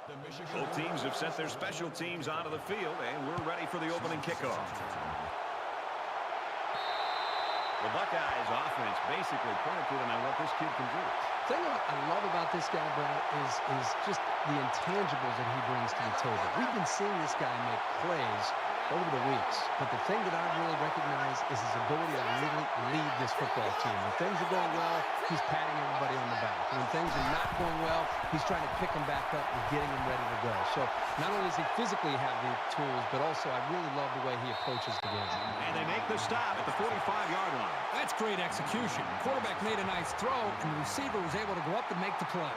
Both teams have sent their special teams onto the field, and we're ready for the opening kickoff. The Buckeyes offense basically predicated on what this kid can do. The thing I love about this guy, Brad, is just the intangibles that he brings to the table. We've been seeing this guy make plays over the weeks, but the thing that I really recognize is his ability to really lead this football team. When things are going well, he's patting everybody on the back. When things are not going well, he's trying to pick them back up and getting them ready to go. So not only does he physically have the tools, but also I really love the way he approaches the game. And they make the stop at the 45-yard line. That's great execution. Quarterback made a nice throw, and the receiver was able to go up and make the play.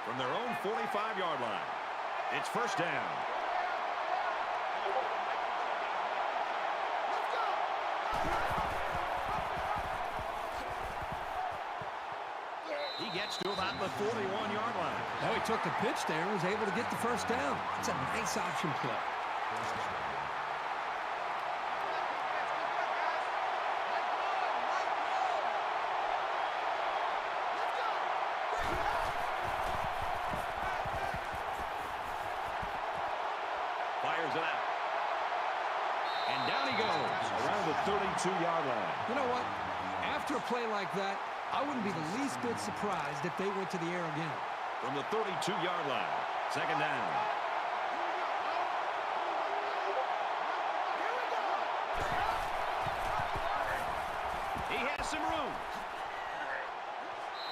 From their own 45-yard line, it's first down. He gets to about the 41-yard line. Well, he took the pitch there and was able to get the first down. It's a nice option play. Fires it out. And down he goes around the 32-yard line. You know what? After a play like that, I wouldn't be the least bit surprised if they went to the air again. From the 32-yard line, second down. He has some room.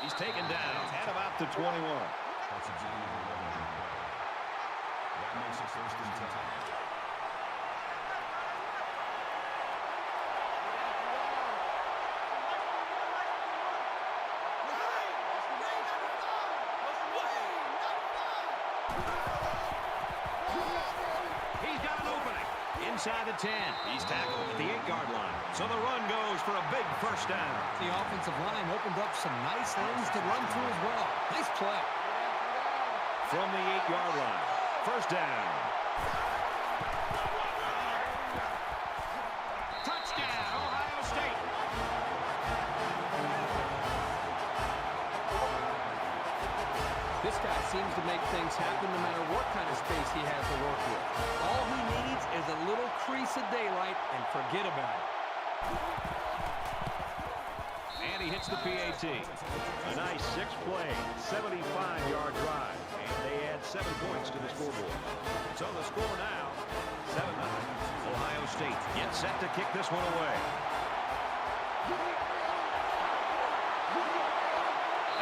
He's taken down at about the 21. That makes it first and 10. Inside the 10. He's tackled at the 8-yard line. So the run goes for a big first down. The offensive line opened up some nice lanes to run through as well. Nice play. From the 8-yard line, first down. Touchdown, Ohio State. This guy seems to make things happen no matter what kind of space he has to work with. All he needs is a little crease of daylight and forget about it. And he hits the PAT. A nice 6-play, 75-yard drive. And they add 7 points to the scoreboard. So the score now, 7-9. Ohio State gets set to kick this one away.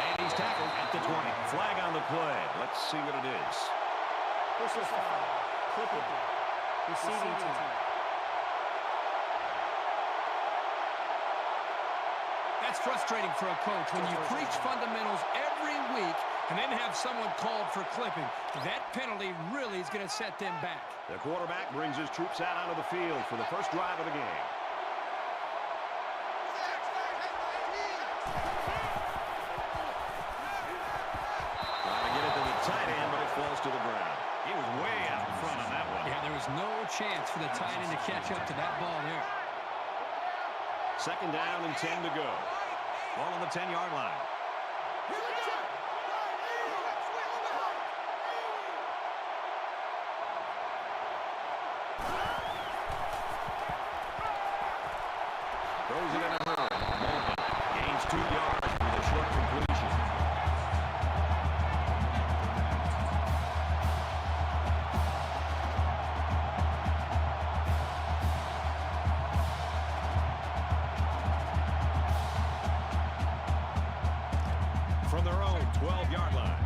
And he's tackled at the 20. Flag on the play. Let's see what it is. Personal foul. Clipping. Receiving team. That's frustrating for a coach when you preach fundamentals every week and then have someone called for clipping. That penalty really is going to set them back. The quarterback brings his troops out onto the field for the first drive of the game. Trying to get it to the tight end, but it falls to the ground. He was way out in front on that one. Yeah, there was no chance for the tight end to catch up to that ball there. Second down and 10 to go. Ball on the 10-yard line. Throws it in a hurry. Gains 2 yards with a short completion. From their own 12-yard line,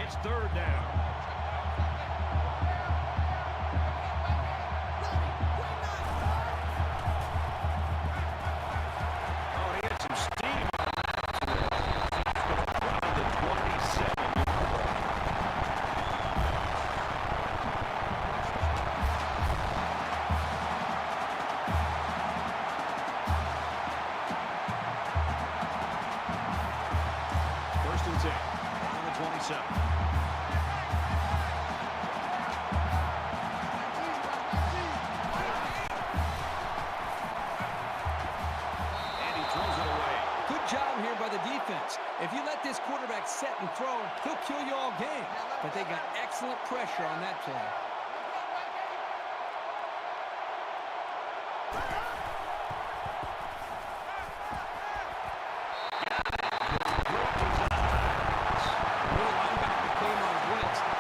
it's third down. Oh, he had some steam around the 27. First and 10 on the 27. and throw, he'll kill you all game. But they got excellent pressure on that play.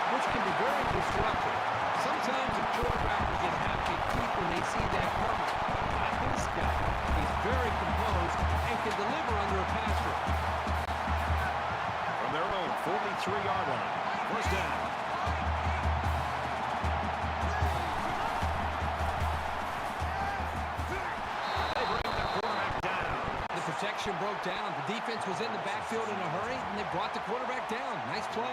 Which can be very disruptive. Sometimes a quarterback will get happy deep when they see that coming. Not this guy. He's very composed and can deliver under a pass rush. From their own 43-yard line, first down. They bring the quarterback down. The protection broke down. The defense was in the backfield in a hurry, and they brought the quarterback down. Nice play.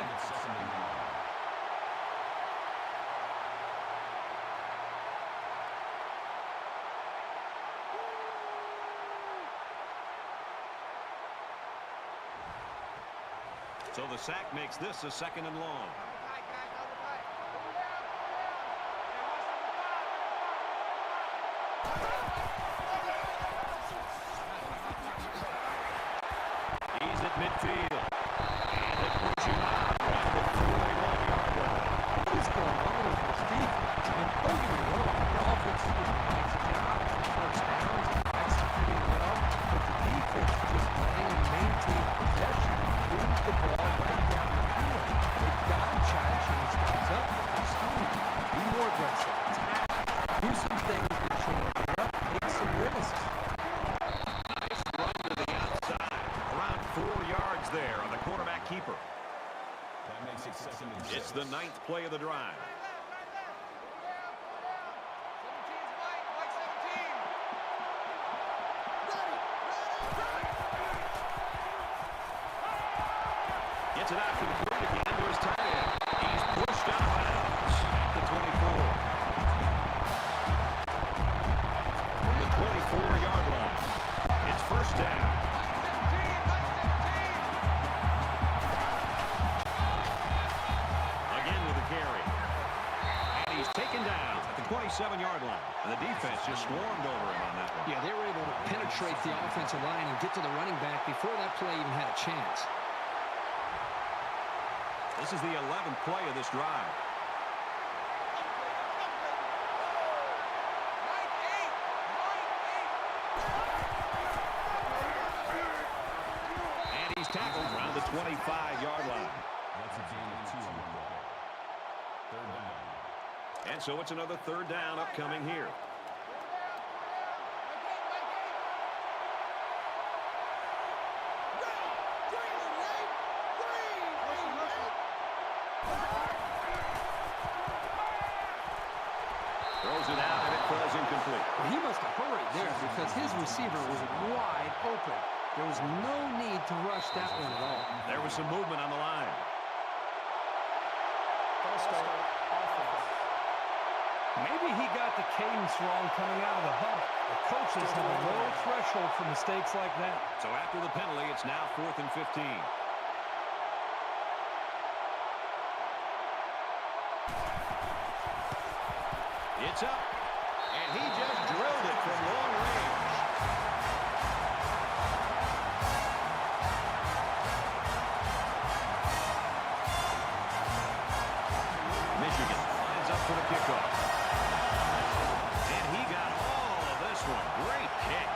So the sack makes this a second and long. He's at midfield. And they push him out around the 41-yard line. What's going on with this defense? And don't get me wrong, the offense is doing a nice job. First downs, executing well, but the defense just playing and maintain possession. Move the ball right down the field. They've got to try to change things up. Be more aggressive. Attack. Do some things to change it up. Take some risks. Nice run to the outside. Around 4 yards there on the quarterback keeper. That makes it second and 6. It's the 9th play of the drive. Gets it out to the 3 again to his tight end. He's pushed out of bounds at the 24. From the 24-yard line. It's first down. Again with a carry. And he's taken down at the 27-yard line. And the defense just swarmed over him on that one. Yeah, they were able to penetrate the offensive line and get to the running back before that play even had a chance. This is the 11th play of this drive. And he's tackled around the 25-yard line. That's a gain of 2 on the play. Third down. And so it's another third down upcoming here. Throws it out, and it falls incomplete. Well, he must have hurried there because his receiver was wide open. There was no need to rush that one at all. There was some movement on the line. Maybe he got the cadence wrong coming out of the hub. The coaches have a low threshold for mistakes like that. So after the penalty, it's now 4th and 15. It's up, and he just drilled it from long range. Michigan lines up for the kickoff. And he got all of this one. Great kick.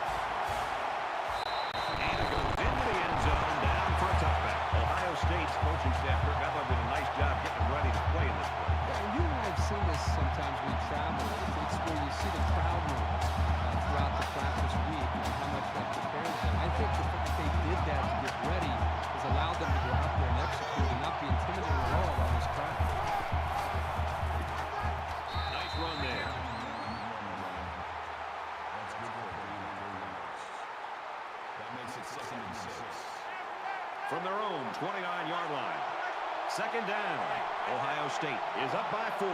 And it goes into the end zone, down for a touchback. Ohio State's coaching staff, Kirk, I thought did a nice job getting them ready to play in this play. You and I have seen this sometimes when you travel. It's where you see the crowd movement throughout the practice week and how much that prepares them. I think the fact they did that to get ready has allowed them to go out there and execute and not be intimidated at all by this crowd. Nice run there. That's good for 39 yards. That makes it second and 6. From their own 29-yard line. Second down. Ohio State is up by 4.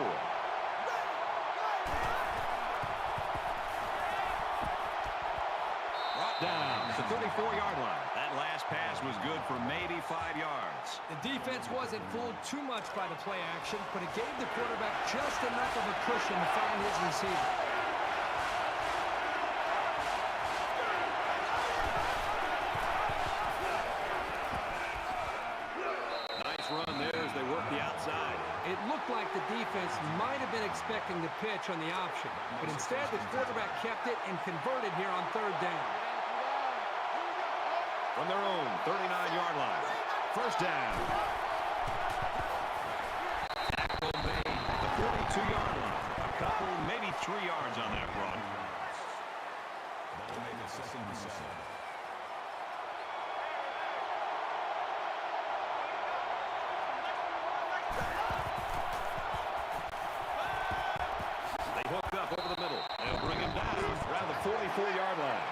Brought down at the 34-yard line. That last pass was good for maybe 5 yards. The defense wasn't fooled too much by the play action, but it gave the quarterback just enough of a cushion to find his receiver. like the defense might have been expecting the pitch on the option, but instead the quarterback kept it and converted here on third down. From their own 39-yard line. First down. Tackle made at the 42-yard line. A couple, maybe 3 yards on that run. That'll make it 2nd and 7. They hook up over the middle. They'll bring him down around the 44-yard line.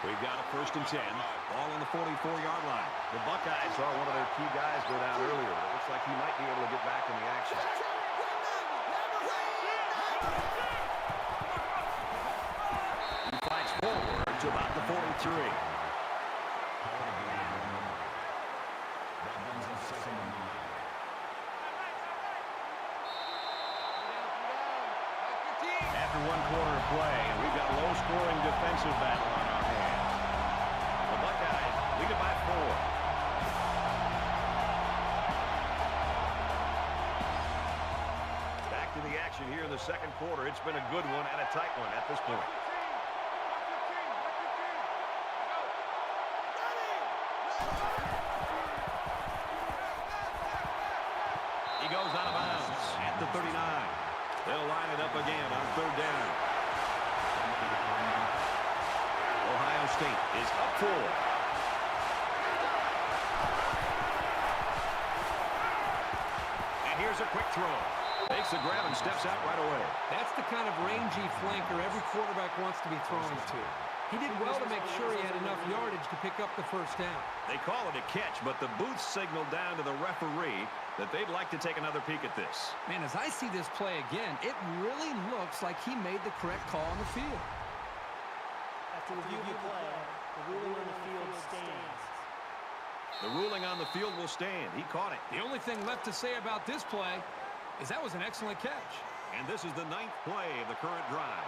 We've got a 1st and 10. Ball on the 44-yard line. The Buckeyes saw one of their key guys go down earlier. It looks like he might be able to get back in the action. He fights forward to about the 43. That brings us 2nd and 9. After 1 quarter of play, and we've got a low-scoring defensive battle on our hands. The Buckeyes lead it by 4. Back to the action here in the 2nd quarter. It's been a good one and a tight one at this point. He goes out of bounds at the 39. They'll line it up again on 3rd down. Ohio State is up 4. And here's a quick throw. Makes the grab and steps out right away. That's the kind of rangy flanker every quarterback wants to be throwing to. He did well to make sure he had enough yardage to pick up the 1st down. They call it a catch, but the booth signaled down to the referee that they'd like to take another peek at this. Man, as I see this play again, it really looks like he made the correct call on the field. After review of the play, the ruling on the field stands. The ruling on the field will stand. He caught it. The only thing left to say about this play is that was an excellent catch. And this is the 9th play of the current drive.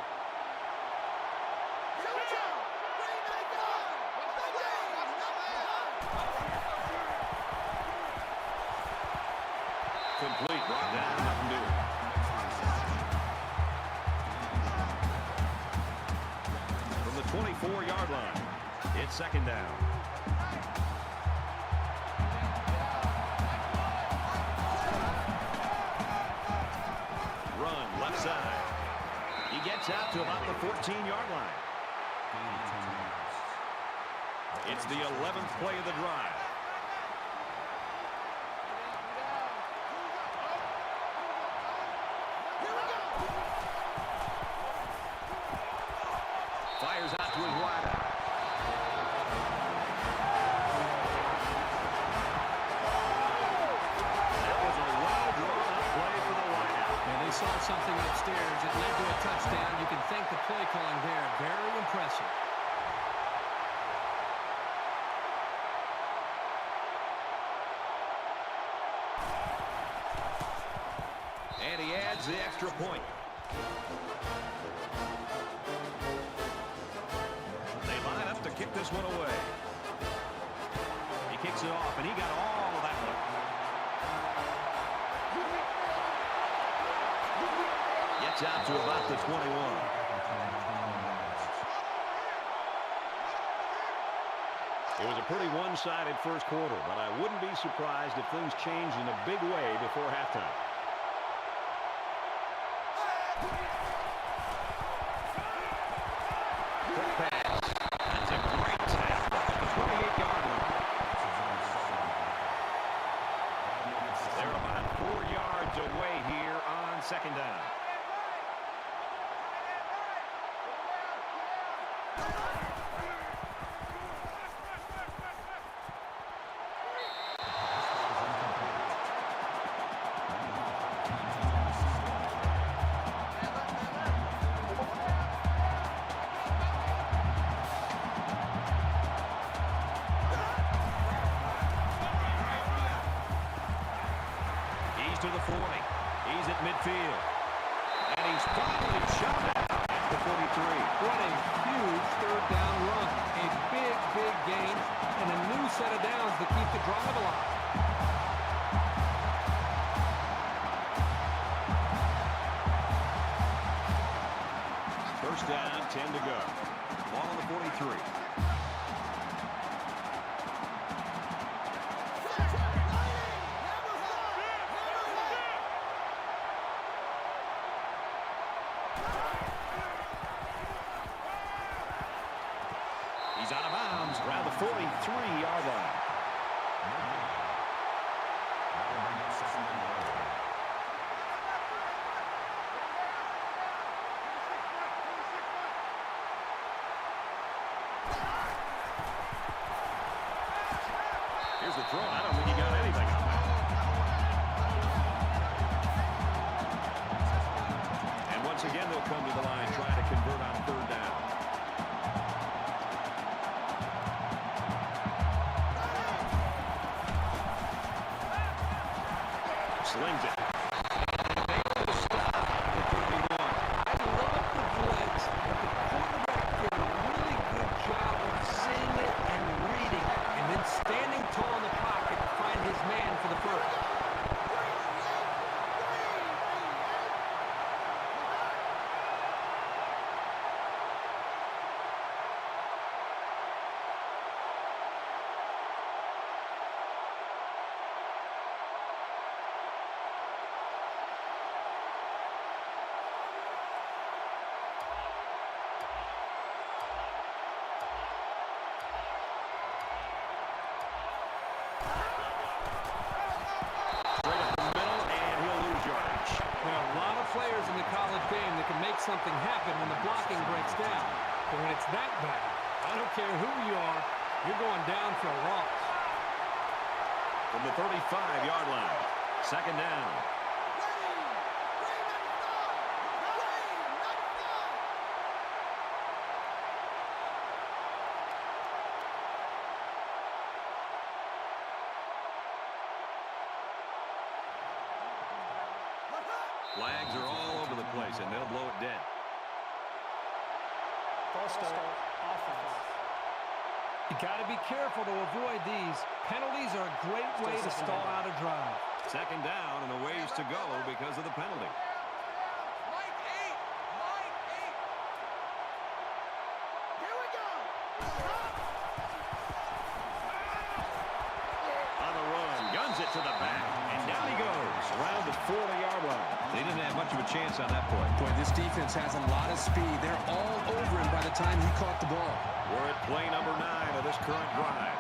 Complete, brought down, nothing doing. From the 24-yard line, it's 2nd down. Run, left side. He gets out to about the 14-yard line. It's the 11th play of the drive. Fires out to his wideout. That was a well-drawn-up play for the wideout. And they saw something upstairs. It led to a touchdown. You can thank the play calling there. Very impressive. And he adds the extra point. They line up to kick this one away. He kicks it off, and he got all of that one. Gets out to about the 21. It was a pretty one-sided 1st quarter, but I wouldn't be surprised if things changed in a big way before halftime. Quick pass. That's a great tackle at the 28-yard line. They're about 4 yards away here on 2nd down. To the 40. He's at midfield. And he's finally shot out at the 43. What a huge 3rd down run. A big, big gain and a new set of downs to keep the drive alive. 10 to go. Ball on the 43. He's out of bounds around the 43-yard line. Here's the throw. I don't think he got anything on that. And once again, they'll come to the line trying to convert on third down. Slings it. Players in the college game that can make something happen when the blocking breaks down. But when it's that bad, I don't care who you are, you're going down for a loss. From the 35-yard line, second down. Flags are all over the place, and they'll blow it dead. False start, offense. You got to be careful to avoid these. Penalties are a great way to stall out a drive. Second down and a ways to go because of the penalty. Here we go. On the run, guns it to the back, and down he goes around the 40-yard line. They didn't have much of a chance on that play. Boy, this defense has a lot of speed. They're all over him by the time he caught the ball. We're at play number 9 of this current drive.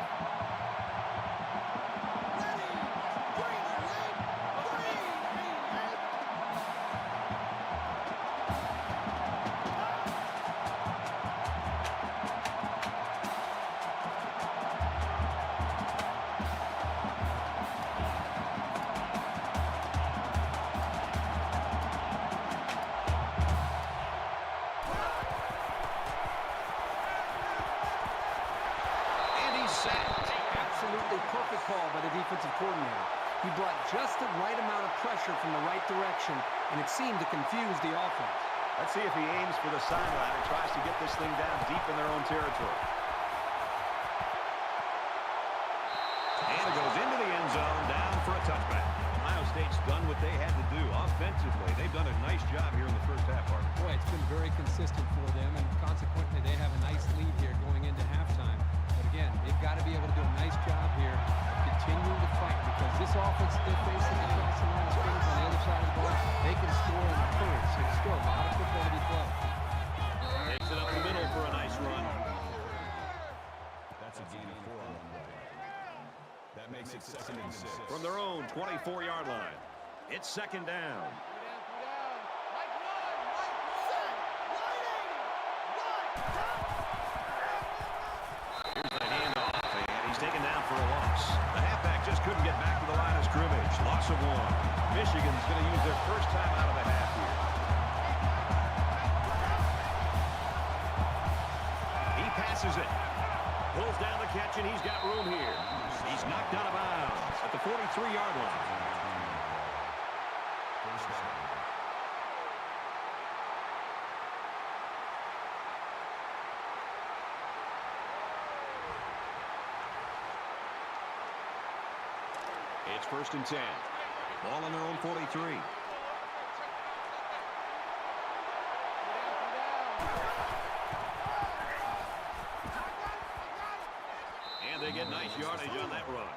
Absolutely perfect call by the defensive coordinator. He brought just the right amount of pressure from the right direction, and it seemed to confuse the offense. Let's see if he aims for the sideline and tries to get this thing down deep in their own territory. And it goes into the end zone, down for a touchback. Ohio State's done what they had to do. Offensively, they've done a nice job here in the first half, Arthur. Boy, it's been very consistent for them, and consequently, they have a nice lead here going into halftime. But again, they've got to be able to do a nice job here of continuing to fight, because this offense that they're facing across the line of scrimmage on the other side of the ball, they can score in a hurry. So there's still a lot of football to be played. Takes it up the middle for a nice run. That's a gain of 4 on the play. That makes it 2nd and 6. From their own 24-yard line, it's second down. Here's the handoff, and he's taken down for a loss. The halfback just couldn't get back to the line of scrimmage. Loss of 1. Michigan's going to use their first time out of the half here. He passes it. Pulls down the catch, and he's got room here. He's knocked out of bounds at the 43-yard line. It's 1st and 10. Ball on their own 43. Here's 2 yardage on that run.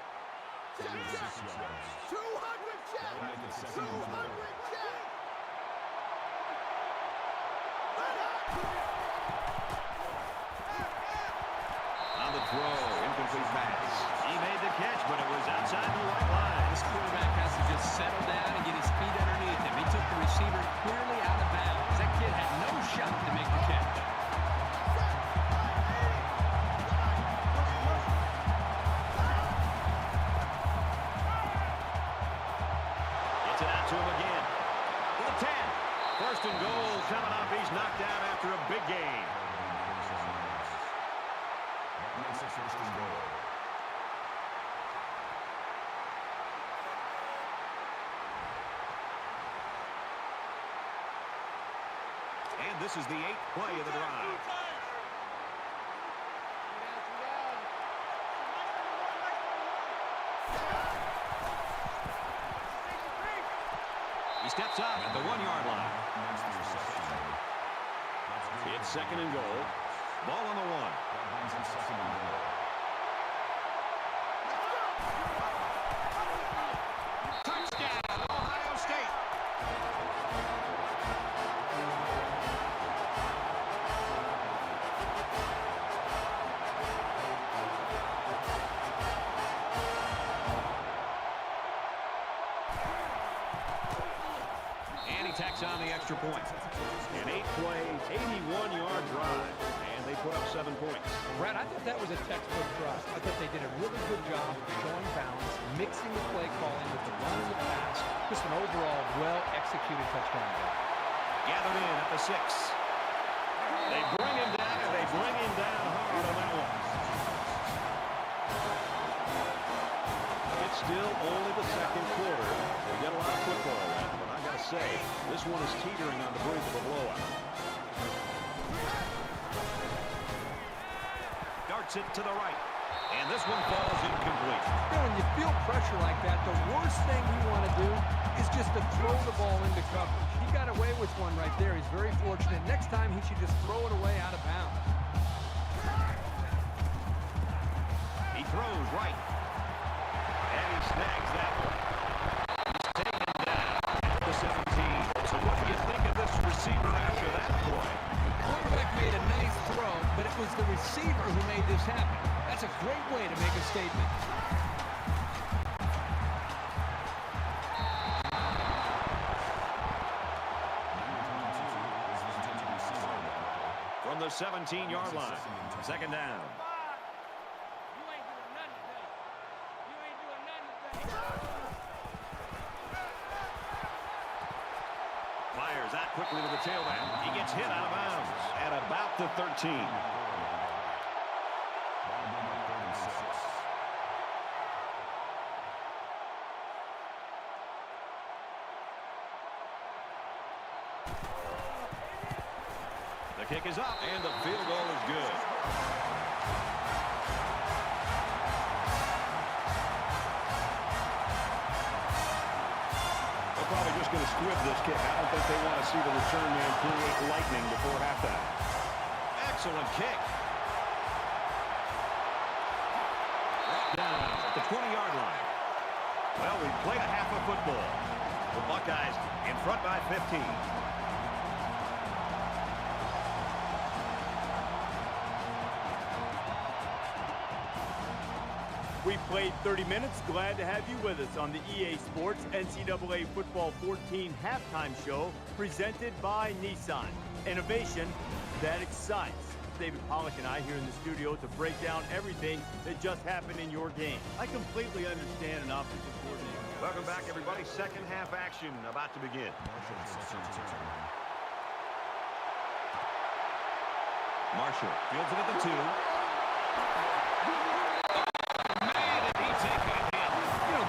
200 check! 200 check! On the throw, incomplete pass. He made the catch, but it was outside the white line. This quarterback has to just settle down and get his feet underneath him. He took the receiver clearly out of bounds. That kid had no shot to make the catch. Gets it out to him again. To the 10. First and goal coming up. He's knocked down after a big gain. That makes it first and goal. And this is the 8th play of the drive. He steps up at the 1-yard line. It's second and goal. Ball on the 1. That brings him second and goal. Touchdown, Ohio State. And he tacks on the extra point. An 8-play, 81-yard drive. And they put up 7 points. Brad, I thought that was a textbook drive. I thought they did a really good job of showing balance, mixing the play calling with the run and the pass. Just an overall well-executed touchdown drive. Gathered in at the 6. They bring him down, and they bring him down hard on that one. It's still only the second quarter. We get a lot of football left, but I got to say, this one is teetering on the brink of a blowout. Darts it to the right, and this one falls incomplete. You know, when you feel pressure like that, the worst thing you want to do is just to throw the ball into coverage. He got away with one right there. He's very fortunate. Next time, he should just throw it away out of bounds. He throws right, and he snags that one. He's taken down at the 17. So what do you think of this receiver after that play? The quarterback made a nice throw, but it was the receiver who made this happen. That's a great way to make a statement. From the 17-yard line, second down. Fires that quickly to the tailback. He gets hit out of bounds at about the 13. The kick is up, and the field goal is good. They're probably just going to squib this kick. I don't think they want to see the return man create lightning before halftime. Excellent kick. Right down at the 20-yard line. Well, we played a half of football. The Buckeyes in front by 15. We played 30 minutes. Glad to have you with us on the EA Sports NCAA Football 14 halftime show presented by Nissan. Innovation that excites. David Pollack and I here in the studio to break down everything that just happened in your game. I completely understand an offensive coordinator. Welcome back, everybody. Second half action about to begin. Marshall fields it at the 2.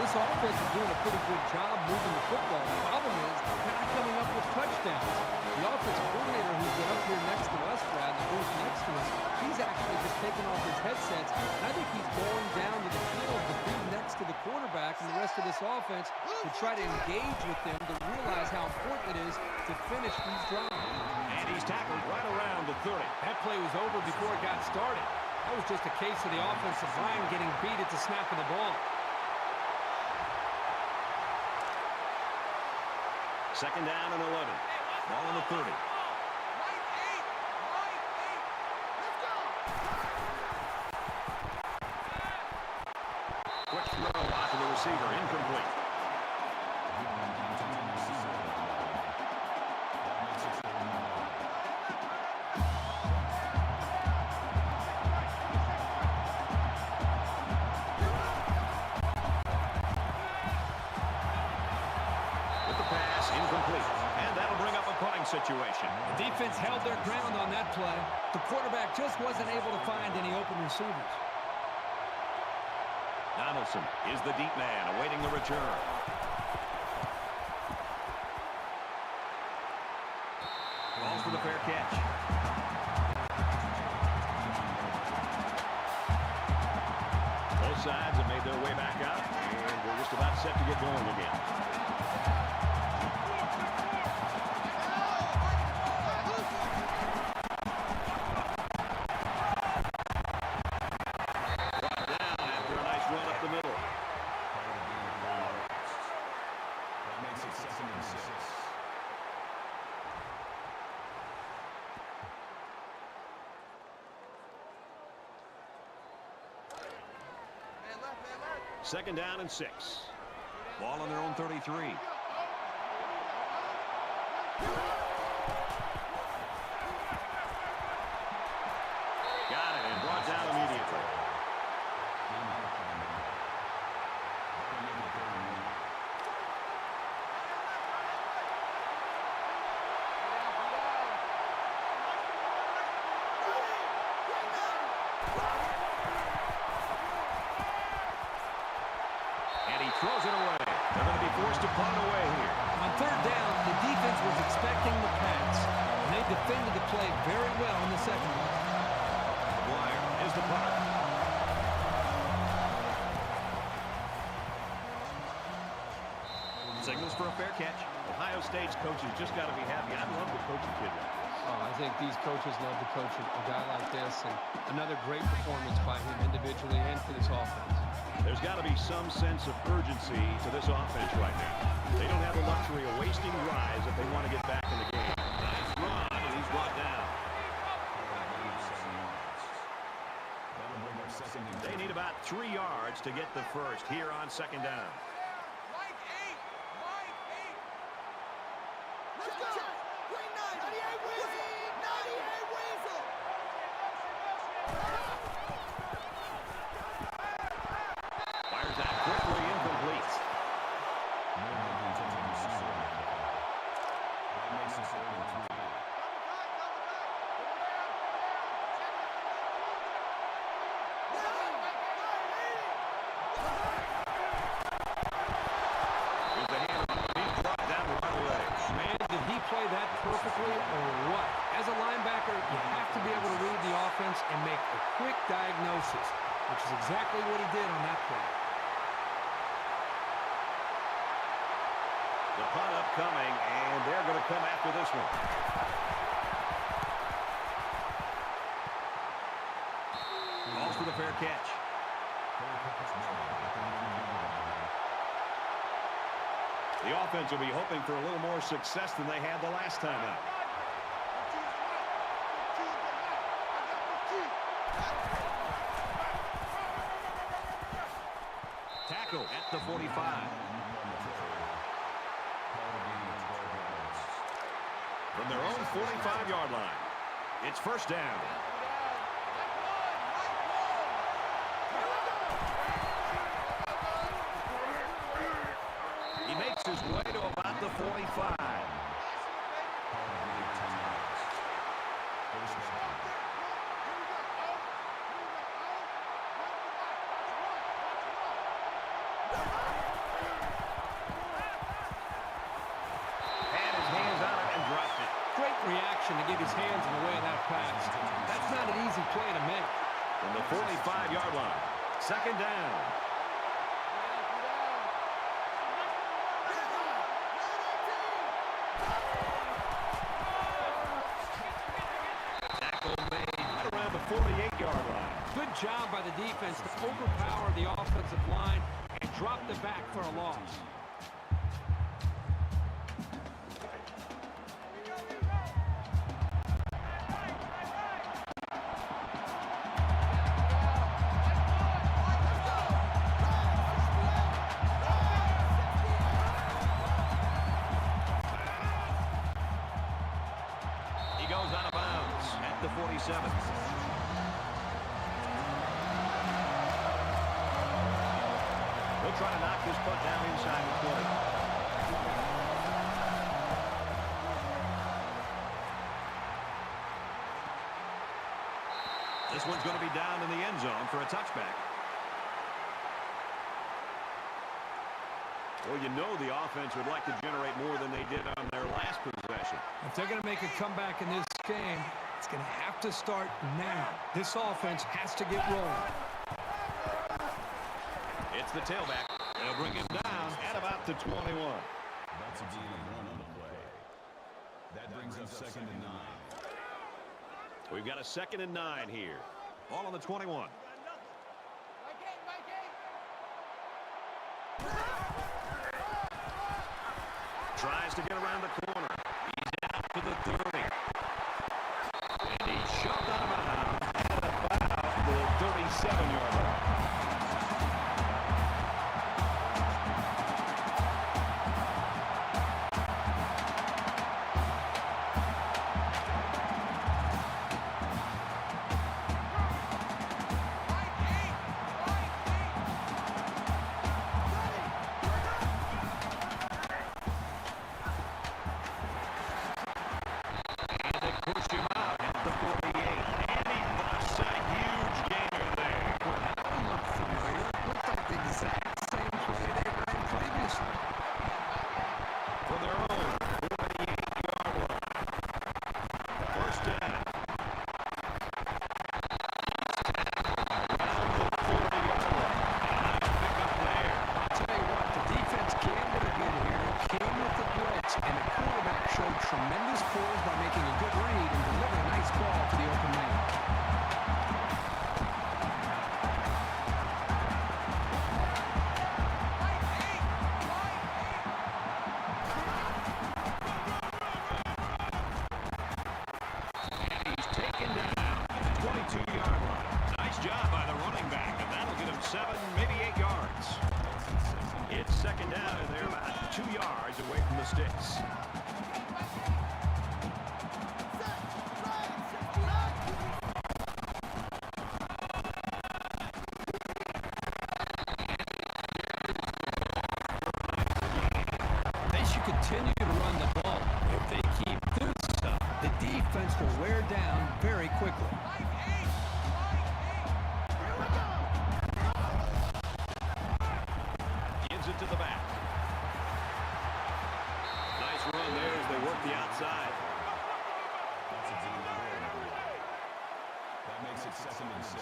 This offense is doing a pretty good job moving the football. The problem is they're not coming up with touchdowns. The offensive coordinator who's been up here next to us, Brad, the booth next to us, he's actually just taking off his headsets, and I think he's going down to the field to be next to the quarterback and the rest of this offense to try to engage with them to realize how important it is to finish these drives. And he's tackled right around the 30. That play was over before it got started. That was just a case of the offensive line getting beat at the snap of the ball. Second down and 11. Ball on the 30. Quick throw out to the receiver, incomplete. With the pass, incomplete. And that'll bring up a punting situation. The defense held their ground on that play. The quarterback just wasn't able to find any open receivers. Donaldson is the deep man awaiting the return. Balls for the fair catch. Both sides have made their way back out, and we're just about set to get going again. Second down and 6. Ball on their own 33. Got it and brought down immediately. Throws it away. They're going to be forced to punt away here. On third down, the defense was expecting the pass, and they defended the play very well in the second one. McGuire is the punter. Signals for a fair catch. Ohio State's coaches just got to be happy. I love the coaching kid. Oh, I think these coaches love to coach a guy like this, and another great performance by him individually and for this offense. There's got to be some sense of urgency to this offense right now. They don't have the luxury of wasting drives if they want to get back in the game. Nice run, and he's brought down. They need about 3 yards to get the first here on second down. Perfectly or what? As a linebacker, you have to be able to read the offense and make a quick diagnosis, which is exactly what he did on that play. The punt upcoming, and they're going to come after this one. Balls for the fair catch. The offense will be hoping for a little more success than they had the last time out. Tackle at the 45. From their own 45-yard line, it's first down. He makes his way to about the 45. Had his hands on it and dropped it. Great reaction to get his hands in the way of that pass. That's not an easy play to make. From the 45-yard line, second down. Tackle made right around the 48-yard line. Good job by the defense to overpower the offensive line and drop the back for a loss. He goes out of bounds at the 47. They'll try to knock this punt down inside the 20. This one's going to be down in the end zone for a touchback. Well, you know the offense would like to generate more than they did on their last possession. If they're going to make a comeback in this game, it's going to have to start now. This offense has to get rolling. It's the tailback. They'll bring him down at about the 21. That's a gain of 1 on the play. That brings up 2nd and 9. We've got a 2nd and 9 here. Ball on the 21. Tries to get around the corner. He's out to the 30. And he's shoved out of bounds at about the 37-yard line. Continue to run the ball. If they keep this up, the defense will wear down very quickly. Gives it to the back. Nice run there as they work the outside. That's a gain of 4. That makes it 2nd and 6.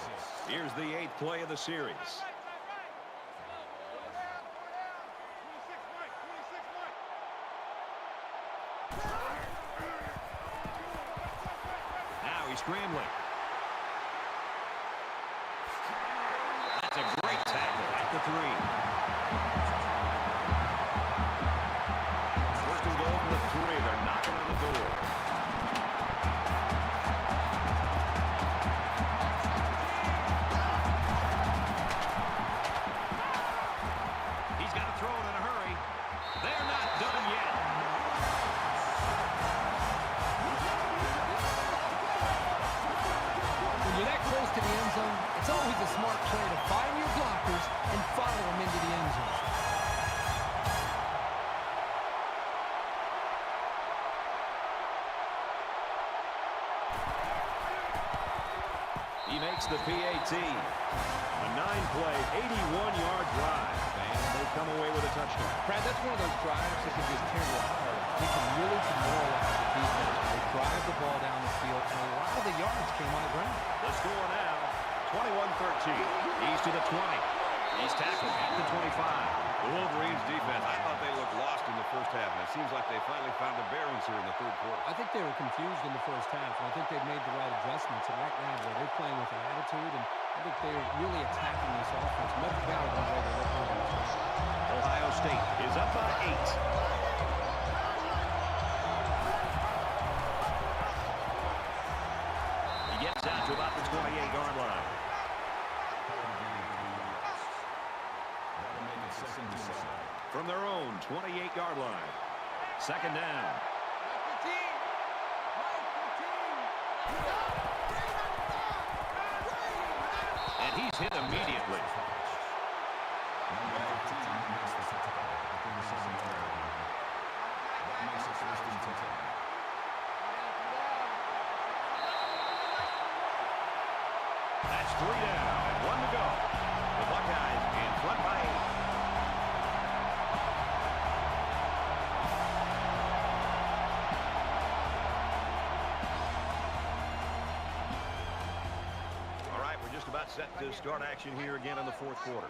Here's the 8th play of the series. Scrambling. That's a great tackle at the 3. First and goal from the 3. They're knocking on the door. He's got to throw it in a hurry. They're not done yet. You're that close to the end zone, it's always a smart play to find your blockers and follow them into the end zone. He makes the PAT. A 9-play, 81-yard drive. And they come away with a touchdown. Brad, that's one of those drives that can just tear you apart. He can really demoralize the defense. They drive the ball down the field, and a lot of the yards came on the ground. The score now, 21-13. He's to the 20. He's tackled at the 25. The Wolverines defense, I thought they looked lost in the first half, and it seems like they finally found their bearings here in the third quarter. I think they were confused in the first half, and I think they've made the right adjustments. And right now, they're playing with an attitude, and I think they're really attacking this offense much better than the way they look on it. Ohio State is up by 8. Gets out to about the 28-yard line. From their own 28-yard line. Second down. And he's hit immediately. That's 3 down and 1 to go. The Buckeyes in front by 8. All right, we're just about set to start action here again in the fourth quarter.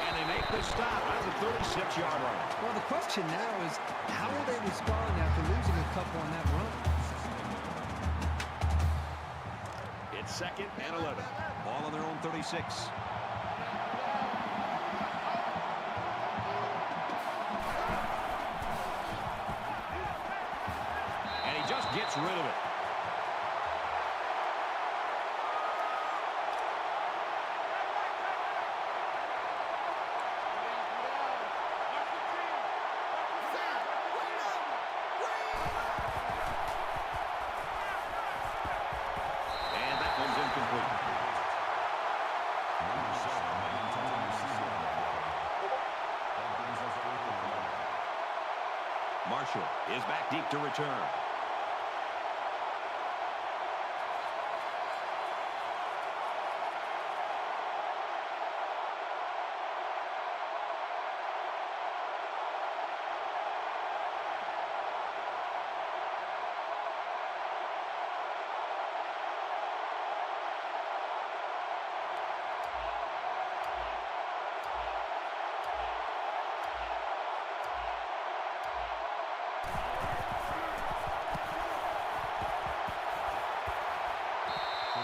And they make the stop at the 36-yard line. Well, the question now is, how will they respond after losing a couple on that run? It's second and 11. Ball on their own 36. And he just gets rid of it. Marshall is back deep to return.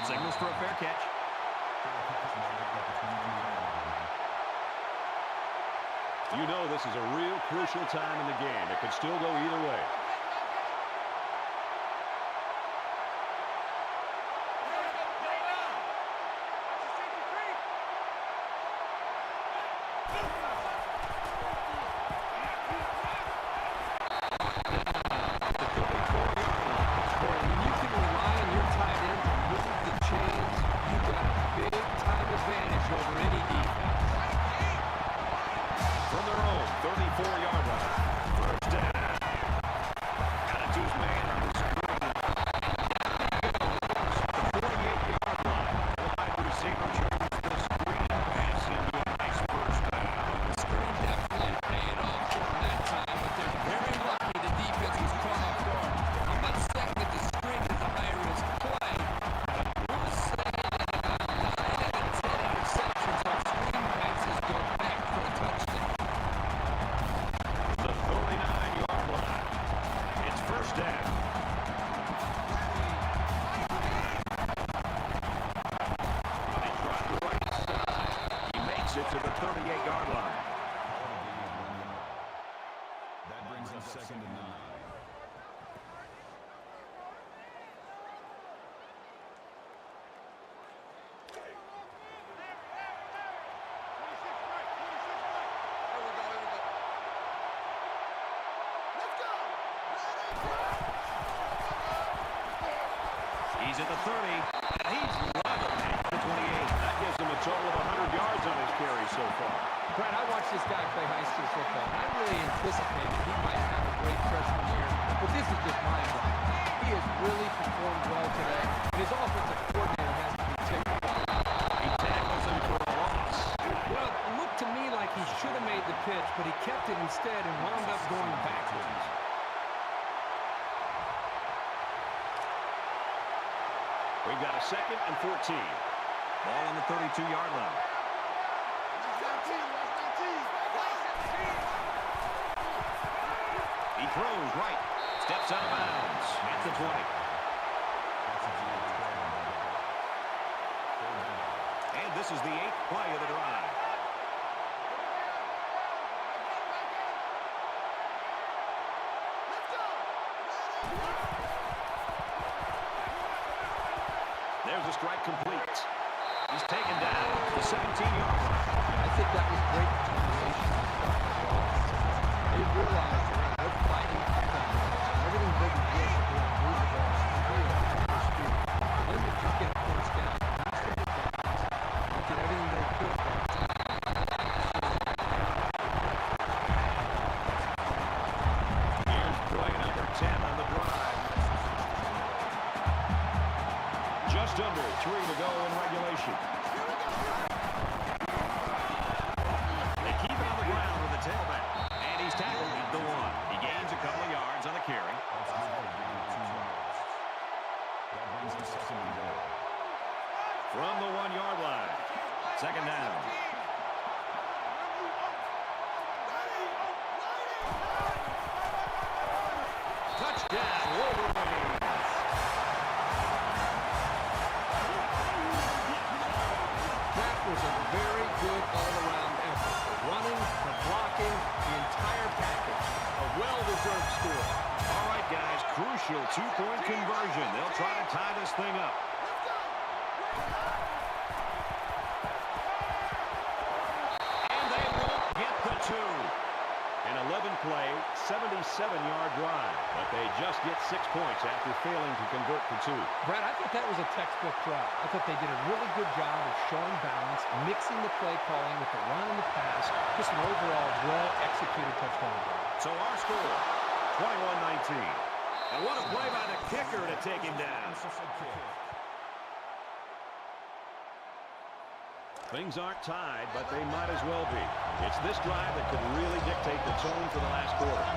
Signals for a fair catch. You know this is a real crucial time in the game. It could still go either way. To the 38-yard line. That brings up second and 9. He's at the 30, and he's level at the 28. That gives him a total of 100 yards on his carry so far. Brad, I watched this guy play high school football, and I really anticipated he might have a great freshman year, but this is just mind-blowing. He has really performed well today, and his offensive coordinator has to be tickled. He tackles him for a loss. Well, it looked to me like he should have made the pitch, but he kept it instead and wound up going backwards. We've got a second and 14. Ball on the 32-yard line. He throws right. It's Steps out of bounds at the 20. And this is the 8th play of the drive. There's a strike complete. He's taken down the 17-yard line. I think that was great determination. They realized they're fighting for time. Everything they can do is move the ball. Let them just get a first down. Did everything they could. Here's play number 10 on the drive. Just under 3 to go in regulation. They keep it on the ground with the tailback. And he's tackled at the 1. He gains a couple of yards on the carry. From the 1-yard line. Second down. Touchdown, Wolverines. That was a very good all-around effort. The running, the blocking, the entire package. A well-deserved score. All right, guys, crucial 2-point conversion. They'll try to tie this thing up. And they won't get the 2. An 11-play, 77-yard drive. But they just get 6 points after failing to convert for 2. Brad, I thought that was a textbook drive. I thought they did a really good job of showing balance, mixing the play calling with the run and the pass. Just an overall well-executed touchdown drive. So our score, 21-19. And what a play by the kicker to take him down. Things aren't tied, but they might as well be. It's this drive that could really dictate the tone for the last quarter.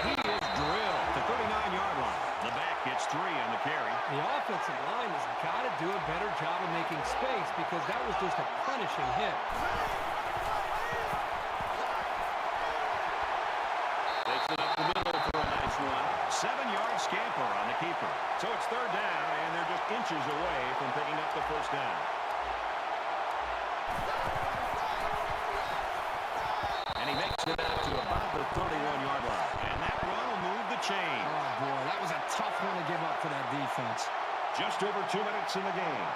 And he is drilled to 39-yard line. The back gets 3 on the carry. The offensive line has got to do a better job of making space because that was just a punishing hit. Takes it up the middle for a nice run. 7-yard scamper on the keeper. So it's third down, and they're just inches away from picking up the first down. And he makes it out to about the 31-yard line. And that run will move the chain. Oh, boy, that was a tough one to give up for that defense. Just over 2 minutes in the game.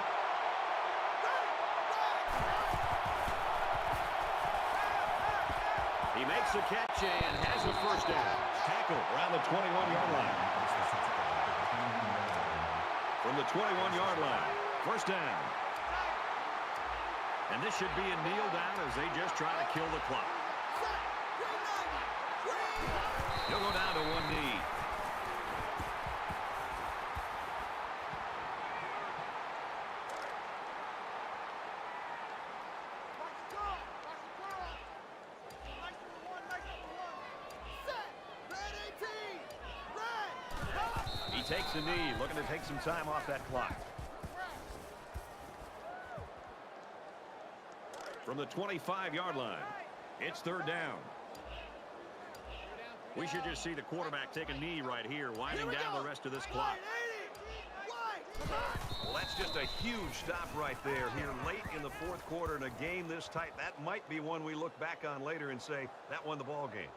He makes the catch and has a first down. Tackle around the 21-yard line. From the 21-yard line, first down. And this should be a kneel down as they just try to kill the clock. He'll go down to one knee. He takes a knee, looking to take some time off that clock. From the 25-yard line, it's third down. We should just see the quarterback take a knee right here, winding down the rest of this clock. Well, that's just a huge stop right there here late in the fourth quarter in a game this tight. That might be one we look back on later and say that won the ball game.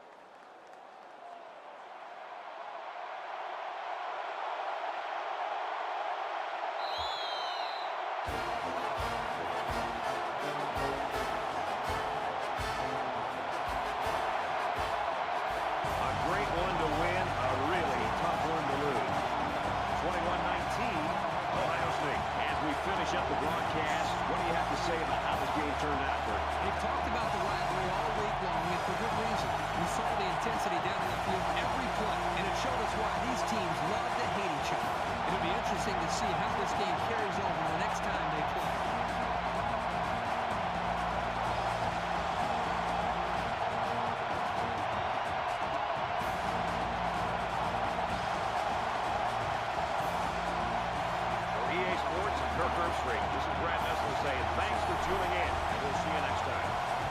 Finish up the broadcast. What do you have to say about how this game turned out, Bert? They've talked about the rivalry all week long, and for good reason. We saw the intensity down in the field every play, and it showed us why these teams love to hate each other. It'll be interesting to see how this game carries over the next time they play. This is Brad Nessler saying thanks for tuning in, and we'll see you next time.